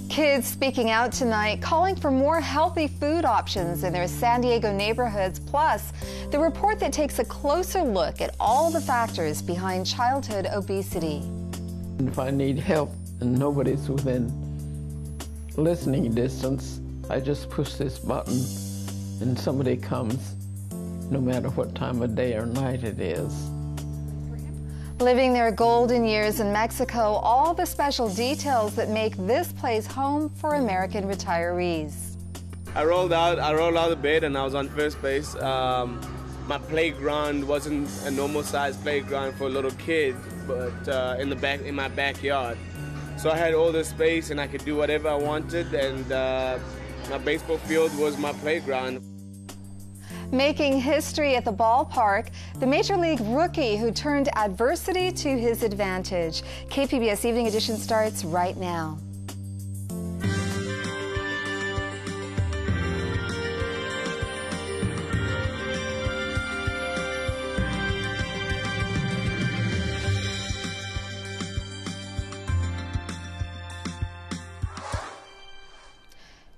Kids speaking out tonight, calling for more healthy food options in their San Diego neighborhoods, plus the report that takes a closer look at all the factors behind childhood obesity. If I need help and nobody's within listening distance, I just push this button and somebody comes, no matter what time of day or night it is. Living their golden years in Mexico, all the special details that make this place home for American retirees. I rolled out of bed and I was on first base. My playground wasn't a normal size playground for a little kid, but in my backyard. So I had all this space and I could do whatever I wanted, and my baseball field was my playground. Making history at the ballpark, the Major League rookie who turned adversity to his advantage. KPBS Evening Edition starts right now.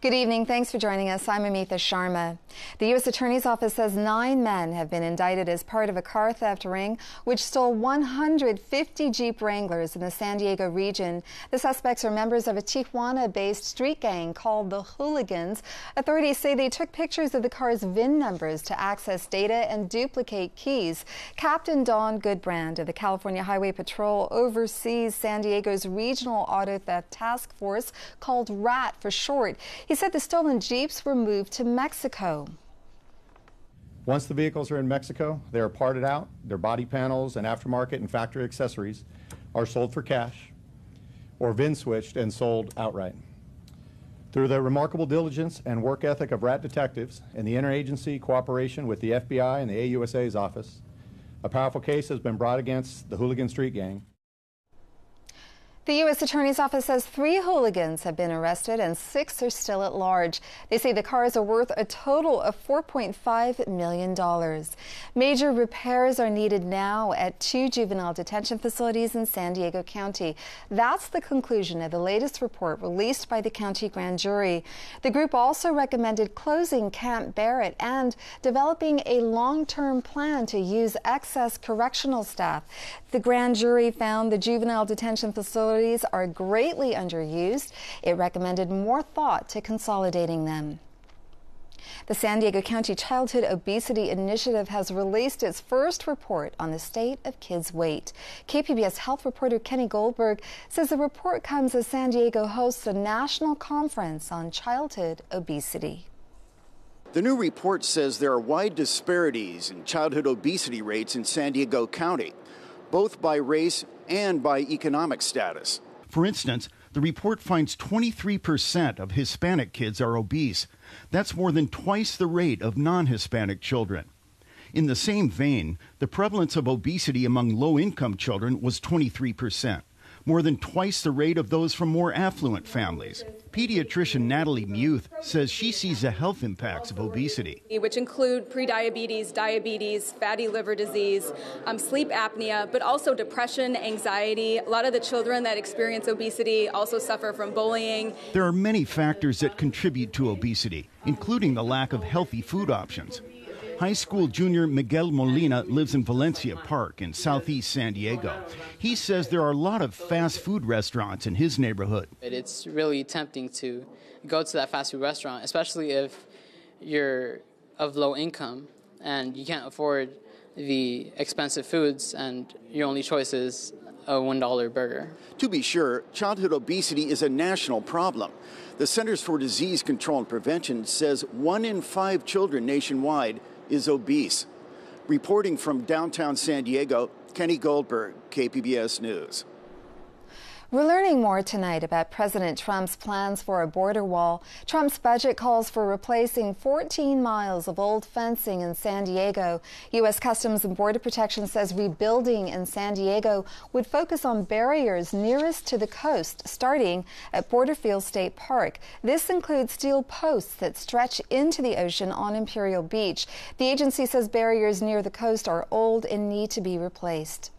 Good evening. Thanks for joining us. I'm Amitha Sharma. The U.S. Attorney's Office says 9 men have been indicted as part of a car theft ring which stole 150 Jeep Wranglers in the San Diego region. The suspects are members of a Tijuana-based street gang called the Hooligans. Authorities say they took pictures of the car's VIN numbers to access data and duplicate keys. Captain Don Goodbrand of the California Highway Patrol oversees San Diego's Regional Auto Theft Task Force, called RAT for short. He said the stolen Jeeps were moved to Mexico. Once the vehicles are in Mexico, they are parted out. Their body panels and aftermarket and factory accessories are sold for cash or VIN switched and sold outright. Through the remarkable diligence and work ethic of RAT detectives and the interagency cooperation with the FBI and the AUSA's office, a powerful case has been brought against the Hooligan Street Gang. The U.S. Attorney's Office says 3 hooligans have been arrested and 6 are still at large. They say the cars are worth a total of $4.5 million. Major repairs are needed now at 2 juvenile detention facilities in San Diego County. That's the conclusion of the latest report released by the county grand jury. The group also recommended closing Camp Barrett and developing a long-term plan to use excess correctional staff. The grand jury found the juvenile detention facilities are greatly underused. It recommended more thought to consolidating them. The San Diego County Childhood Obesity Initiative has released its first report on the state of kids' weight. KPBS health reporter Kenny Goldberg says the report comes as San Diego hosts a national conference on childhood obesity. The new report says there are wide disparities in childhood obesity rates in San Diego County, both by race and by economic status. For instance, the report finds 23% of Hispanic kids are obese. That's more than twice the rate of non-Hispanic children. In the same vein, the prevalence of obesity among low-income children was 23%, more than twice the rate of those from more affluent families. Pediatrician Natalie Muth says she sees the health impacts of obesity, which include prediabetes, diabetes, fatty liver disease, sleep apnea, but also depression, anxiety. A lot of the children that experience obesity also suffer from bullying. There are many factors that contribute to obesity, including the lack of healthy food options. High school junior Miguel Molina lives in Valencia Park in southeast San Diego. He says there are a lot of fast food restaurants in his neighborhood. It's really tempting to go to that fast food restaurant, especially if you're of low income and you can't afford the expensive foods and your only choice is a $1 burger. To be sure, childhood obesity is a national problem. The Centers for Disease Control and Prevention says 1 in 5 children nationwide is obese. Reporting from downtown San Diego, Kenny Goldberg, KPBS News. We're learning more tonight about President Trump's plans for a border wall. Trump's budget calls for replacing 14 miles of old fencing in San Diego. U.S. Customs and Border Protection says rebuilding in San Diego would focus on barriers nearest to the coast, starting at Borderfield State Park. This includes steel posts that stretch into the ocean on Imperial Beach. The agency says barriers near the coast are old and need to be replaced.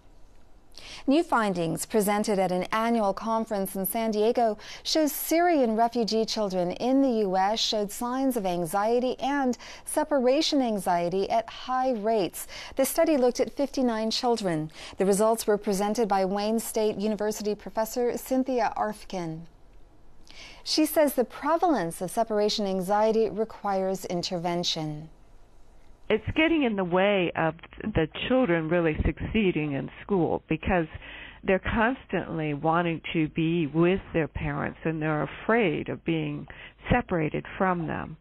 New findings presented at an annual conference in San Diego shows Syrian refugee children in the U.S. showed signs of anxiety and separation anxiety at high rates. The study looked at 59 children. The results were presented by Wayne State University professor Cynthia Arfkin. She says the prevalence of separation anxiety requires intervention. It's getting in the way of the children really succeeding in school because they're constantly wanting to be with their parents and they're afraid of being separated from them.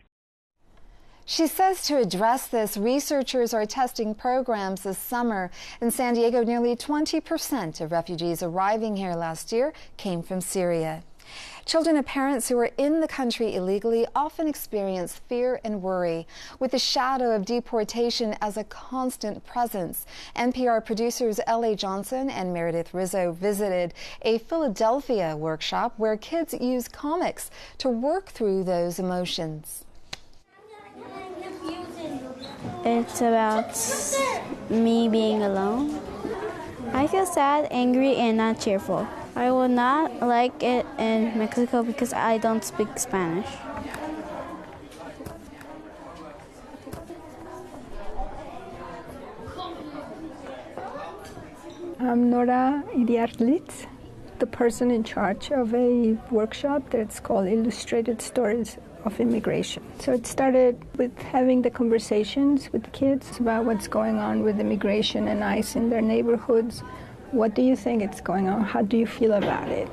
She says to address this, researchers are testing programs this summer. In San Diego, nearly 20% of refugees arriving here last year came from Syria. Children of parents who are in the country illegally often experience fear and worry, with the shadow of deportation as a constant presence. NPR producers L.A. Johnson and Meredith Rizzo visited a Philadelphia workshop where kids use comics to work through those emotions. It's about me being alone. I feel sad, angry, and not cheerful. I will not like it in Mexico because I don't speak Spanish. I'm Nora Iriarlitz, the person in charge of a workshop that's called Illustrated Stories of Immigration. So it started with having the conversations with kids about what's going on with immigration and ICE in their neighborhoods. What do you think is going on? How do you feel about it?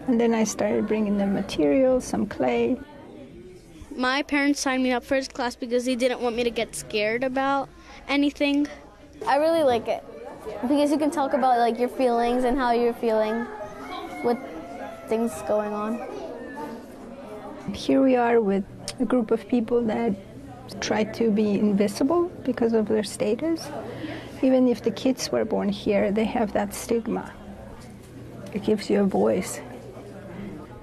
And then I started bringing them materials, some clay. My parents signed me up for this class because they didn't want me to get scared about anything. I really like it because you can talk about like your feelings and how you're feeling with things going on. Here we are with a group of people that try to be invisible because of their status. Even if the kids were born here, they have that stigma. It gives you a voice.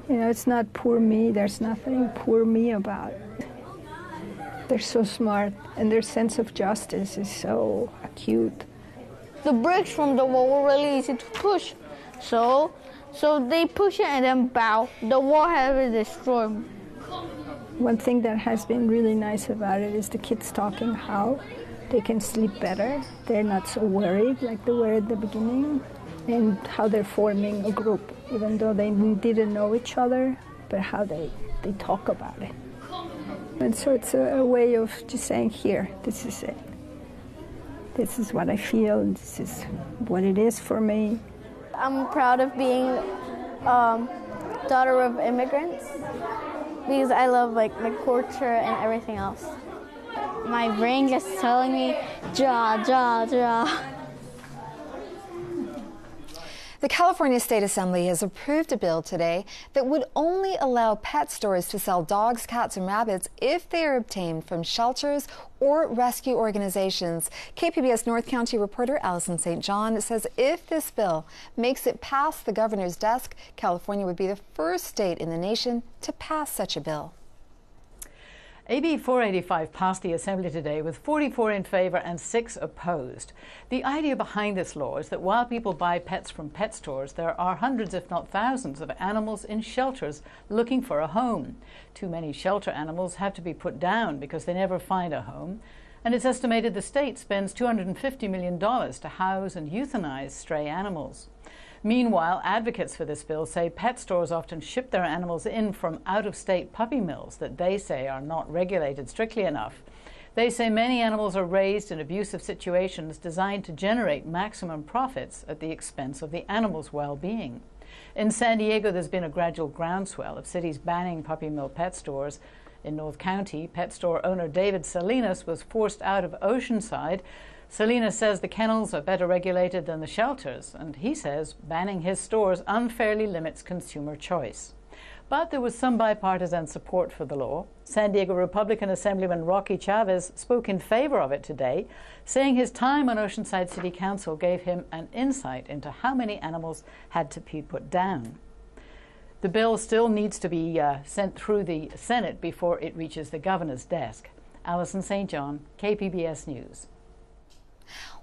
You know, it's not poor me, there's nothing poor me about it. They're so smart, and their sense of justice is so acute. The bricks from the wall were really easy to push. So they push it and then bow. The wall had been destroyed. One thing that has been really nice about it is the kids talking how they can sleep better. They're not so worried like they were at the beginning, and how they're forming a group, even though they didn't know each other, but how they talk about it. And so it's a way of just saying, here, this is it. This is what I feel, this is what it is for me. I'm proud of being daughter of immigrants because I love like my culture and everything else. My brain just telling me, draw, draw, draw. The California State Assembly has approved a bill today that would only allow pet stores to sell dogs, cats, and rabbits if they are obtained from shelters or rescue organizations. KPBS North County reporter Allison St. John says if this bill makes it past the governor's desk, California would be the first state in the nation to pass such a bill. AB 485 passed the Assembly today with 44 in favor and 6 opposed. The idea behind this law is that while people buy pets from pet stores, there are hundreds, if not thousands, of animals in shelters looking for a home. Too many shelter animals have to be put down because they never find a home. And it's estimated the state spends $250 million to house and euthanize stray animals. Meanwhile, advocates for this bill say pet stores often ship their animals in from out-of-state puppy mills that they say are not regulated strictly enough. They say many animals are raised in abusive situations designed to generate maximum profits at the expense of the animal's well-being. In San Diego, there's been a gradual groundswell of cities banning puppy mill pet stores. In North County, pet store owner David Salinas was forced out of Oceanside. Salinas says the kennels are better regulated than the shelters, and he says banning his stores unfairly limits consumer choice. But there was some bipartisan support for the law. San Diego Republican Assemblyman Rocky Chavez spoke in favor of it today, saying his time on Oceanside City Council gave him an insight into how many animals had to be put down. The bill still needs to be sent through the Senate before it reaches the governor's desk. Allison St. John, KPBS News.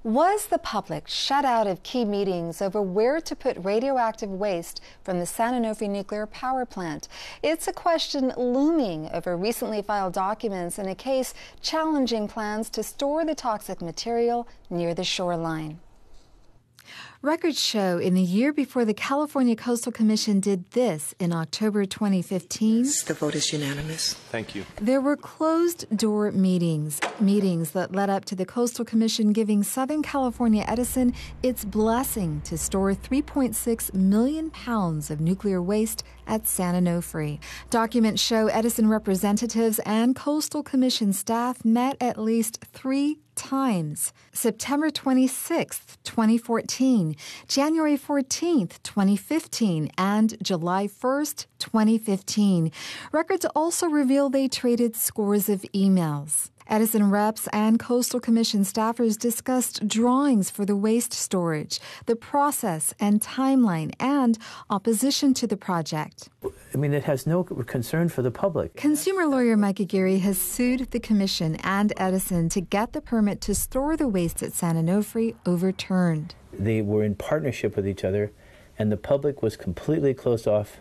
Was the public shut out of key meetings over where to put radioactive waste from the San Onofre nuclear power plant? It's a question looming over recently filed documents in a case challenging plans to store the toxic material near the shoreline. Records show in the year before the California Coastal Commission did this in October 2015. The vote is unanimous. Thank you. There were closed-door meetings that led up to the Coastal Commission giving Southern California Edison its blessing to store 3.6 million pounds of nuclear waste at San Onofre. Documents show Edison representatives and Coastal Commission staff met at least 3 times. September 26, 2014, January 14, 2015, and July 1st, 2015. Records also reveal they traded scores of emails. Edison reps and Coastal Commission staffers discussed drawings for the waste storage, the process and timeline, and opposition to the project. I mean, it has no concern for the public. Consumer lawyer Mike Aguirre has sued the Commission and Edison to get the permit to store the waste at San Onofre overturned. They were in partnership with each other, and the public was completely closed off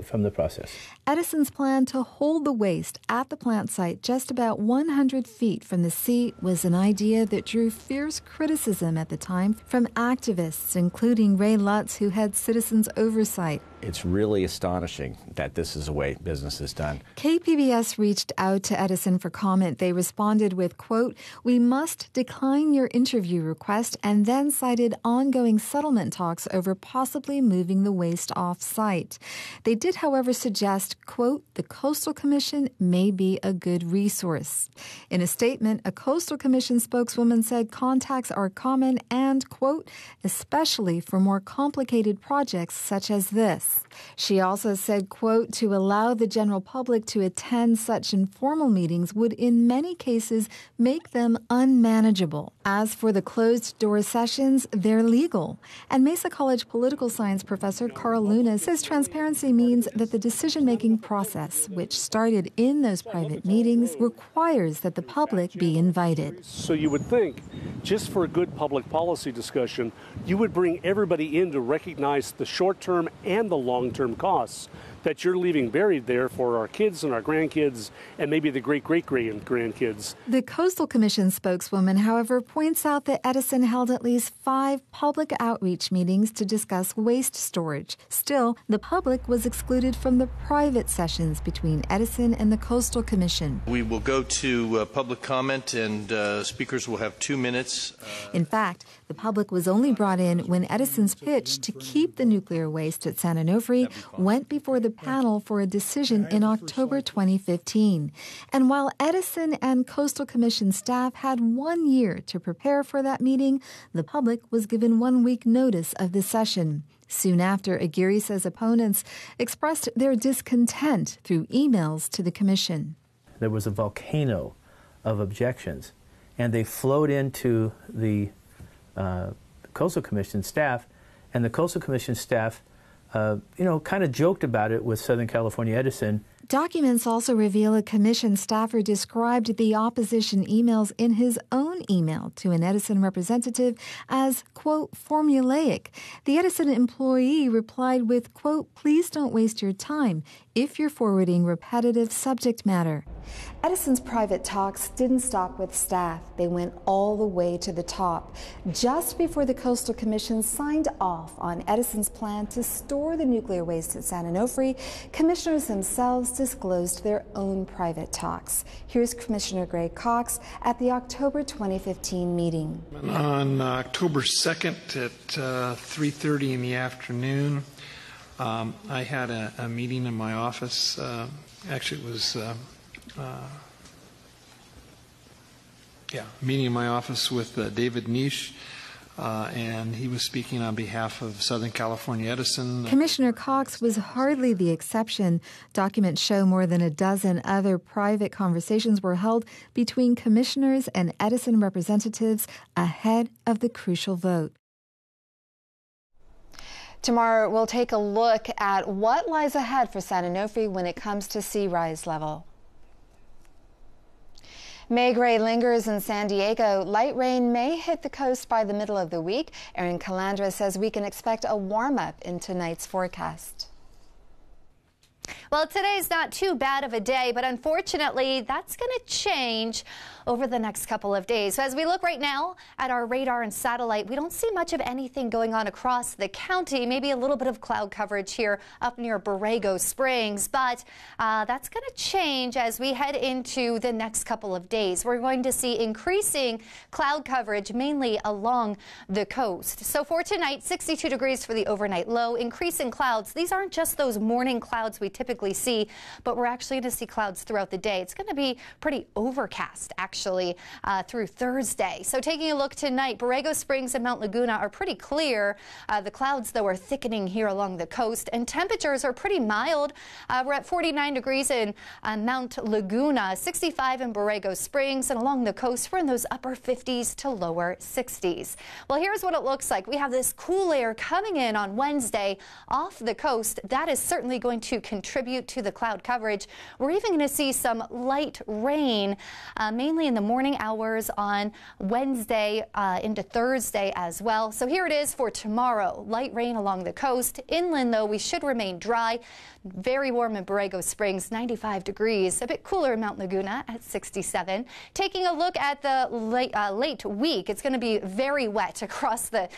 from the process. Edison's plan to hold the waste at the plant site just about 100 feet from the sea was an idea that drew fierce criticism at the time from activists, including Ray Lutz, who had citizens oversight. It's really astonishing that this is the way business is done. KPBS reached out to Edison for comment. They responded with, quote, "We must decline your interview request," and then cited ongoing settlement talks over possibly moving the waste off-site. They did, however, suggest, quote, "The Coastal Commission may be a good resource." In a statement, a Coastal Commission spokeswoman said contacts are common and, quote, "especially for more complicated projects such as this." She also said, quote, "To allow the general public to attend such informal meetings would in many cases make them unmanageable. As for the closed-door sessions, they're legal." And Mesa College political science professor Carl Luna says transparency means that the decision-making process, which started in those private meetings, requires that the public be invited. So you would think, just for a good public policy discussion, you would bring everybody in to recognize the short-term and the long-term costs that you're leaving buried there for our kids and our grandkids and maybe the great-great-grandkids. The Coastal Commission spokeswoman, however, points out that Edison held at least 5 public outreach meetings to discuss waste storage. Still, the public was excluded from the private sessions between Edison and the Coastal Commission. We will go to public comment, and speakers will have 2 minutes. In fact, the public was only brought in when Edison's pitch to keep the nuclear waste at San Onofre went before the panel for a decision in October 2015. And while Edison and Coastal Commission staff had 1 year to prepare for that meeting, the public was given 1 week notice of the session. Soon after, Aguirre says opponents expressed their discontent through emails to the commission. There was a volcano of objections, and they flowed into the Coastal Commission staff, and the Coastal Commission staff kind of joked about it with Southern California Edison. Documents also reveal a commission staffer described the opposition emails in his own email to an Edison representative as, quote, formulaic. The Edison employee replied with, quote, "Please don't waste your time if you're forwarding repetitive subject matter." Edison's private talks didn't stop with staff. They went all the way to the top. Just before the Coastal Commission signed off on Edison's plan to store the nuclear waste at San Onofre, commissioners themselves disclosed their own private talks. Here's Commissioner Greg Cox at the October 2015 meeting. On October 2nd at 3:30 in the afternoon, I had a meeting in my office. Actually, it was meeting in my office with David Nish, and he was speaking on behalf of Southern California Edison. Commissioner Cox was hardly the exception. Documents show more than a dozen other private conversations were held between commissioners and Edison representatives ahead of the crucial vote. Tomorrow, we'll take a look at what lies ahead for San Onofre when it comes to sea rise level. May gray lingers in San Diego. Light rain may hit the coast by the middle of the week. Erin Calandra says we can expect a warm-up in tonight's forecast. Well, today's not too bad of a day, but unfortunately, that's going to change over the next couple of days. So as we look right now at our radar and satellite, we don't see much of anything going on across the county. Maybe a little bit of cloud coverage here up near Borrego Springs, but that's going to change as we head into the next couple of days. We're going to see increasing cloud coverage mainly along the coast. So for tonight, 62 degrees for the overnight low, increasing clouds. These aren't just those morning clouds we typically see, but we're actually going to see clouds throughout the day. It's going to be pretty overcast, actually, through Thursday. So taking a look tonight, Borrego Springs and Mount Laguna are pretty clear. The clouds, though, are thickening here along the coast, and temperatures are pretty mild. We're at 49 degrees in Mount Laguna, 65 in Borrego Springs, and along the coast, we're in those upper 50s to lower 60s. Well, here's what it looks like. We have this cool air coming in on Wednesday off the coast. That is certainly going to contribute to the cloud coverage. We're even going to see some light rain, mainly in the morning hours on Wednesday into Thursday as well. So here it is for tomorrow. Light rain along the coast. Inland, though, we should remain dry. Very warm in Borrego Springs, 95 degrees. A bit cooler in Mount Laguna at 67. Taking a look at the late week, it's going to be very wet across the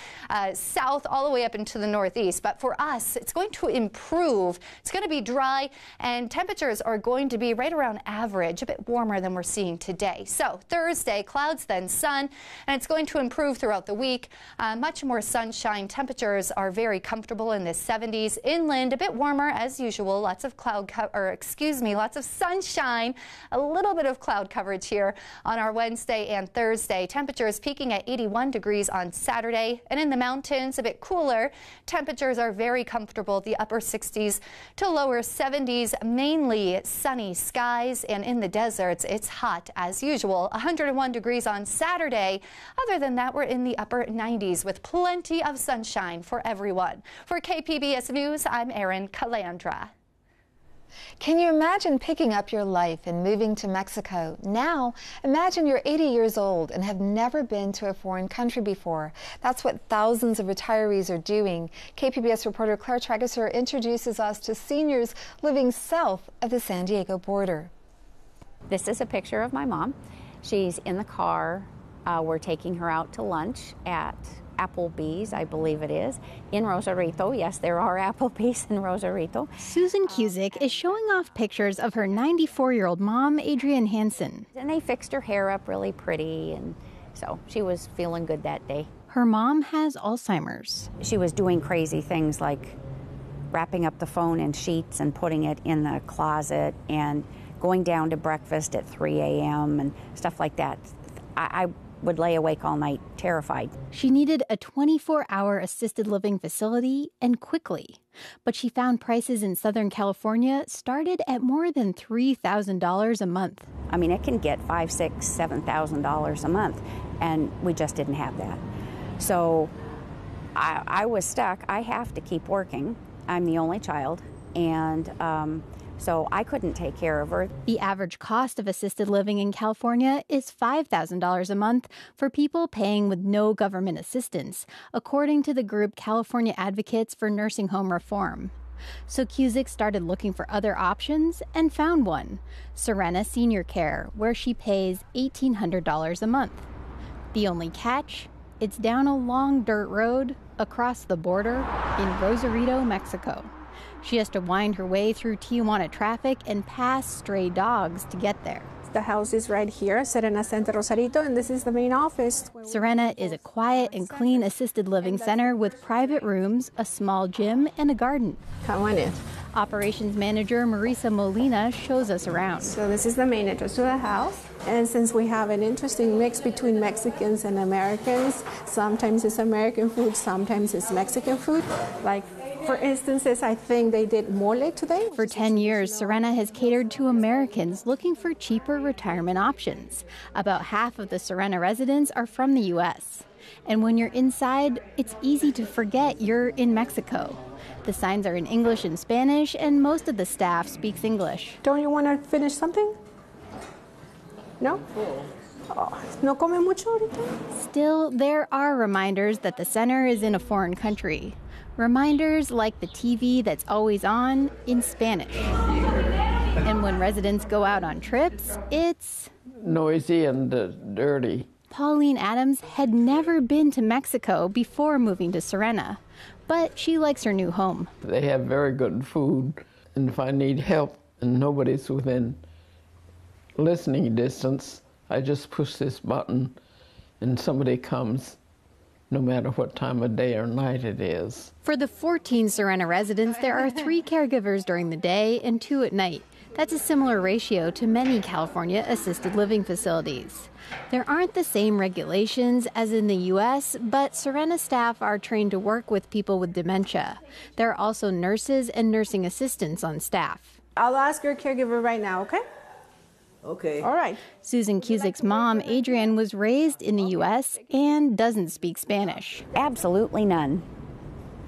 south all the way up into the northeast. But for us, it's going to improve. It's going to be dry, and temperatures are going to be right around average, a bit warmer than we're seeing today. So Thursday, clouds, then sun, and it's going to improve throughout the week. Much more sunshine. Temperatures are very comfortable in the 70s. Inland, a bit warmer as usual. Lots of lots of sunshine. A little bit of cloud coverage here on our Wednesday and Thursday. Temperatures peaking at 81 degrees on Saturday, and in the mountains, a bit cooler. Temperatures are very comfortable. The upper 60s to lower 70s, mainly sunny skies, and in the deserts, it's hot as usual. 101 degrees on Saturday. Other than that, we're in the upper 90s with plenty of sunshine for everyone. For KPBS News, I'm Erin Calandra. Can you imagine picking up your life and moving to Mexico? Now, imagine you're 80 years old and have never been to a foreign country before. That's what thousands of retirees are doing. KPBS reporter Claire Trageser introduces us to seniors living south of the San Diego border. This is a picture of my mom. She's in the car. We're taking her out to lunch at Applebee's, I believe it is, in Rosarito. Yes, there are Applebee's in Rosarito. Susan Cusick is showing off pictures of her 94-year-old mom, Adrienne Hansen. And they fixed her hair up really pretty, and so she was feeling good that day. Her mom has Alzheimer's. She was doing crazy things like wrapping up the phone in sheets and putting it in the closet and going down to breakfast at 3 a.m. and stuff like that. I would lay awake all night, terrified. She needed a 24-hour assisted living facility, and quickly. But she found prices in Southern California started at more than $3,000 a month. I mean, it can get $5,000, $6,000, $7,000 a month, and we just didn't have that. So I was stuck. I have to keep working. I'm the only child, and so I couldn't take care of her. The average cost of assisted living in California is $5,000 a month for people paying with no government assistance, according to the group California Advocates for Nursing Home Reform. So Cusick started looking for other options and found one, Serena Senior Care, where she pays $1,800 a month. The only catch? It's down a long dirt road across the border in Rosarito, Mexico. She has to wind her way through Tijuana traffic and past stray dogs to get there. The house is right here, Serena Center Rosarito, and this is the main office. Serena is a quiet and clean assisted living center with private rooms, a small gym, and a garden. Come on in. Operations manager Marisa Molina shows us around. So this is the main entrance to the house. And since we have an interesting mix between Mexicans and Americans, sometimes it's American food, sometimes it's Mexican food. Like, for instances, I think they did mole today. For 10 years, Serena has catered to Americans looking for cheaper retirement options. About half of the Serena residents are from the U.S. And when you're inside, it's easy to forget you're in Mexico. The signs are in English and Spanish, and most of the staff speaks English. Don't you want to finish something? No? Oh, no come mucho ahorita. Still, there are reminders that the center is in a foreign country. Reminders like the TV that's always on in Spanish. And when residents go out on trips, it's noisy and dirty. Pauline Adams had never been to Mexico before moving to Serena, but she likes her new home. They have very good food, and if I need help and nobody's within listening distance, I just push this button and somebody comes, no matter what time of day or night it is. For the 14 Serena residents, there are 3 caregivers during the day and 2 at night. That's a similar ratio to many California assisted living facilities. There aren't the same regulations as in the U.S., but Serena staff are trained to work with people with dementia. There are also nurses and nursing assistants on staff. I'll ask your caregiver right now, okay? Okay. All right. Susan Cusick's mom, Adrienne, was raised in the U.S. and doesn't speak Spanish. Absolutely none.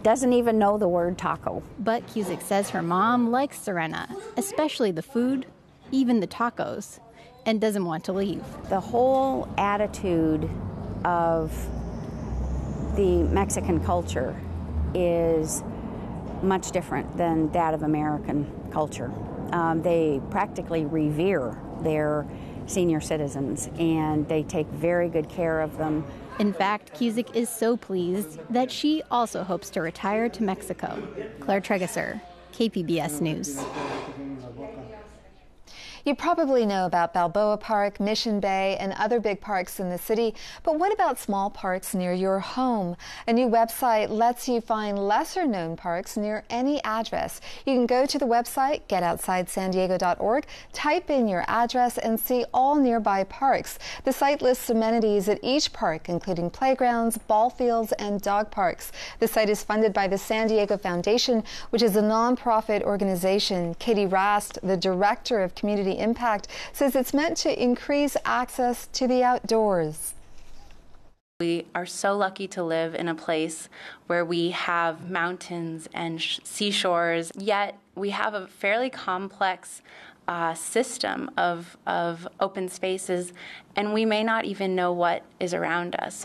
Doesn't even know the word taco. But Cusick says her mom likes Serena, especially the food, even the tacos, and doesn't want to leave. The whole attitude of the Mexican culture is much different than that of American culture. They practically revere their senior citizens, and they take very good care of them. In fact, Cusick is so pleased that she also hopes to retire to Mexico. Claire Tregesser, KPBS News. You probably know about Balboa Park, Mission Bay, and other big parks in the city, but what about small parks near your home? A new website lets you find lesser-known parks near any address. You can go to the website, getoutsidesanddiego.org, type in your address, and see all nearby parks. The site lists amenities at each park, including playgrounds, ball fields, and dog parks. The site is funded by the San Diego Foundation, which is a nonprofit organization. Katie Rast, the director of Community Impact, says it's meant to increase access to the outdoors. We are so lucky to live in a place where we have mountains and seashores, yet we have a fairly complex system of open spaces, and we may not even know what is around us.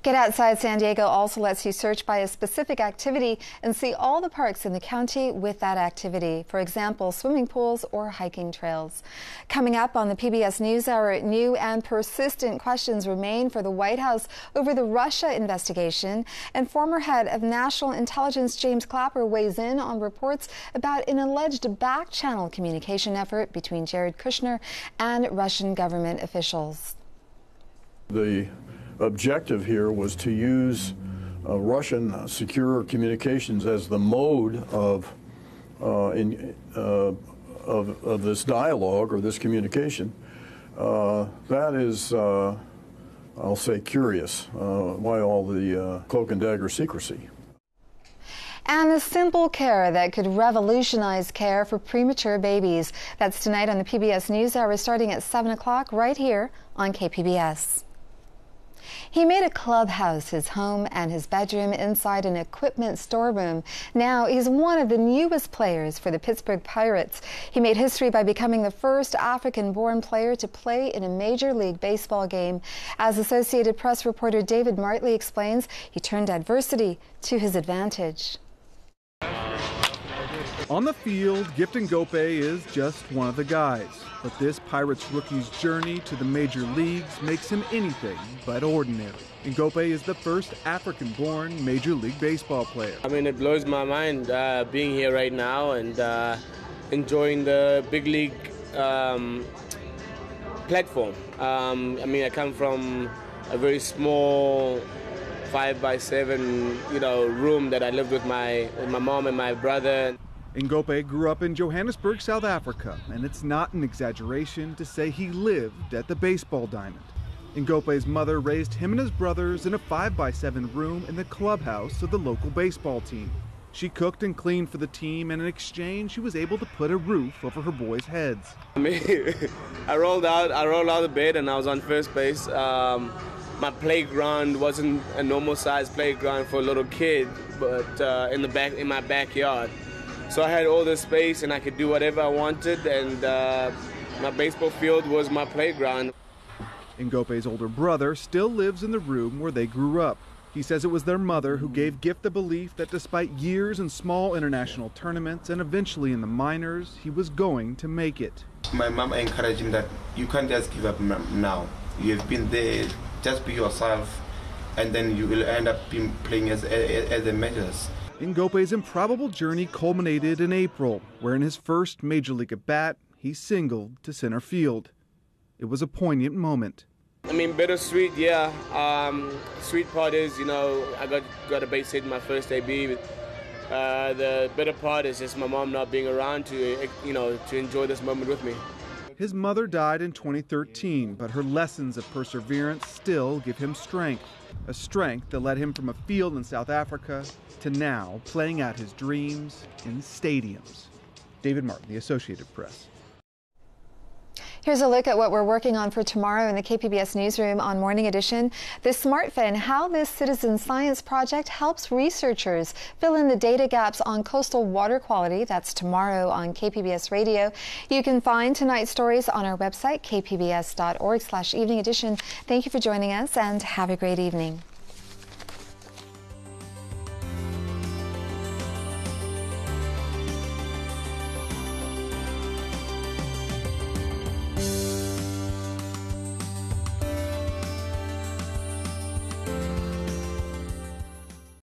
Get Outside San Diego also lets you search by a specific activity and see all the parks in the county with that activity. For example, swimming pools or hiking trails. Coming up on the PBS News Hour, new and persistent questions remain for the White House over the Russia investigation, and former head of National Intelligence James Clapper weighs in on reports about an alleged back-channel communication effort between Jared Kushner and Russian government officials. The objective here was to use Russian secure communications as the mode of this dialogue or this communication. That is, I'll say, curious. Why all the cloak and dagger secrecy? And the simple care that could revolutionize care for premature babies. That's tonight on the PBS News Hour, starting at 7 o'clock right here on KPBS. He made a clubhouse his home and his bedroom inside an equipment storeroom. Now he's one of the newest players for the Pittsburgh Pirates. He made history by becoming the first African-born player to play in a Major League Baseball game. As Associated Press reporter David Martley explains, he turned adversity to his advantage. On the field, Gifton Gope is just one of the guys. But this Pirates rookie's journey to the major leagues makes him anything but ordinary. And Gope is the first African-born Major League Baseball player. I mean, it blows my mind being here right now and enjoying the big league platform. I mean, I come from a very small 5x7, room that I lived with my mom and my brother. Ngope grew up in Johannesburg, South Africa, and it's not an exaggeration to say he lived at the baseball diamond. Ngope's mother raised him and his brothers in a 5x7 room in the clubhouse of the local baseball team. She cooked and cleaned for the team, and in exchange, she was able to put a roof over her boys' heads. I mean, I rolled out of bed and I was on first base. My playground wasn't a normal size playground for a little kid, but in my backyard. So I had all the space and I could do whatever I wanted, and My baseball field was my playground. Ngope's older brother still lives in the room where they grew up. He says it was their mother who gave Gift the belief that despite years in small international tournaments and eventually in the minors, he was going to make it. My mom encouraged him that you can't just give up now. You have been there, just be yourself, and then you will end up playing as the majors. Ngope's improbable journey culminated in April, where in his first major league at bat, he singled to center field. It was a poignant moment. I mean, bittersweet, yeah. Sweet part is, you know, I got a base hit in my first AB. The bitter part is just my mom not being around to, you know, to enjoy this moment with me. His mother died in 2013, but her lessons of perseverance still give him strength. A strength that led him from a field in South Africa to now playing out his dreams in stadiums. David Martin, The Associated Press. Here's a look at what we're working on for tomorrow in the KPBS newsroom on Morning Edition. The Smart Fin, how this citizen science project helps researchers fill in the data gaps on coastal water quality. That's tomorrow on KPBS Radio. You can find tonight's stories on our website, kpbs.org/evening edition. Thank you for joining us and have a great evening.